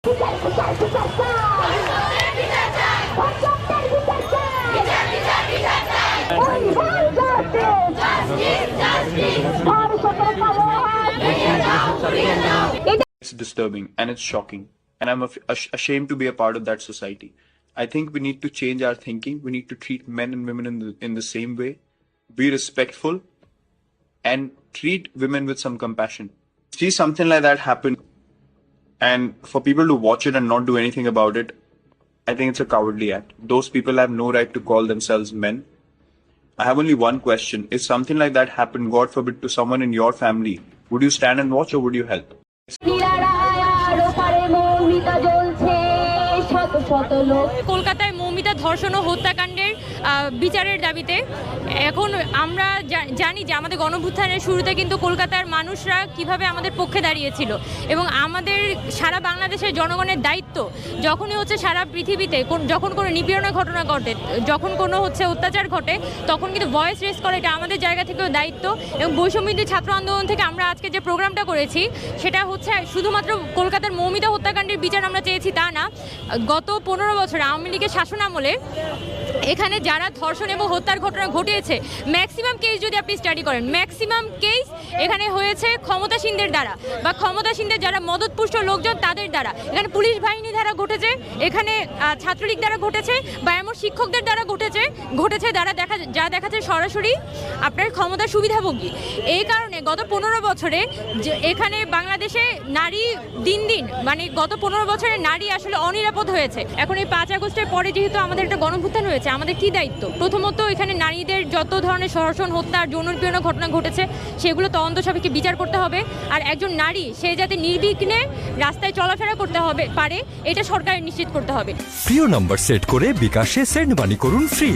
It's disturbing and it's shocking, and I'm ashamed to be a part of that society. I think we need to change our thinking. We need to treat men and women in the same way, be respectful, and treat women with some compassion. See something like that happen, and for people to watch it and not do anything about it, I think it's a cowardly act. Those people have no right to call themselves men. I have only one question. If something like that happened, God forbid, to someone in your family, would you stand and watch or would you help? কলকাতায় মৌমিতা ধর্ষণ ও হত্যাকাণ্ডের বিচারের দাবিতে এখন আমরা জানি যে আমাদের গণঅভ্যুত্থানের শুরুতে কিন্তু কলকাতার মানুষরা কিভাবে আমাদের পক্ষে দাঁড়িয়েছিল, এবং আমাদের সারা বাংলাদেশের জনগণের দায়িত্ব যখনই হচ্ছে সারা পৃথিবীতে যখন কোনো নিপীড়নের ঘটনা ঘটে, যখন কোনো হচ্ছে অত্যাচার ঘটে, তখন কিন্তু ভয়েস রেজ করে, এটা আমাদের জায়গা থেকেও দায়িত্ব। এবং বৈষম্যবিরোধী ছাত্র আন্দোলন থেকে আমরা আজকে যে প্রোগ্রামটা করেছি সেটা হচ্ছে শুধুমাত্র কলকাতার মৌমিতা হত্যাকাণ্ডের বিচার আমরা চেয়েছি তা না। গত 15 বছর আওয়ামী লীগের শাসনামলে এখানে যারা ধর্ষণ এবং হত্যার ঘটনা ঘটিয়েছে, ম্যাক্সিমাম কেস যদি আপনি স্টাডি করেন, ম্যাক্সিমাম কেস এখানে হয়েছে ক্ষমতাসীনদের দ্বারা বা ক্ষমতাসীনদের যারা মদতপুষ্ট লোকজন তাদের দ্বারা। এখানে পুলিশ বাহিনী দ্বারা ঘটেছে, এখানে ছাত্রলীগ দ্বারা ঘটেছে, বা এমন শিক্ষকদের দ্বারা ঘটেছে দ্বারা যা দেখাচ্ছে সরাসরি আপনার ক্ষমতার সুবিধাভোগী। এই কারণে গত 15 বছরে এখানে বাংলাদেশে নারী দিন দিন মানে গত 15 বছরে নারী আসলে অনিরাপদ হয়েছে। এখন এই 5 আগস্টের পরে যেহেতু আমাদের একটা গণঅভ্যুত্থান হয়েছে, আমাদের কি দায়িত্ব? প্রথমত এখানে নারীদের যত ধরনের ধর্ষণ, হত্যা, যৌন নিপীড়নের ঘটনা ঘটেছে সেগুলো তদন্ত সাপেক্ষে বিচার করতে হবে, আর একজন নারী সে যাতে নির্বিঘ্নে রাস্তায় চলাফেরা করতে পারে এটা সরকারের নিশ্চিত করতে হবে। প্রিয় নাম্বার সেট করে বিকাশে সেন্ড মানি করুন ফ্রি।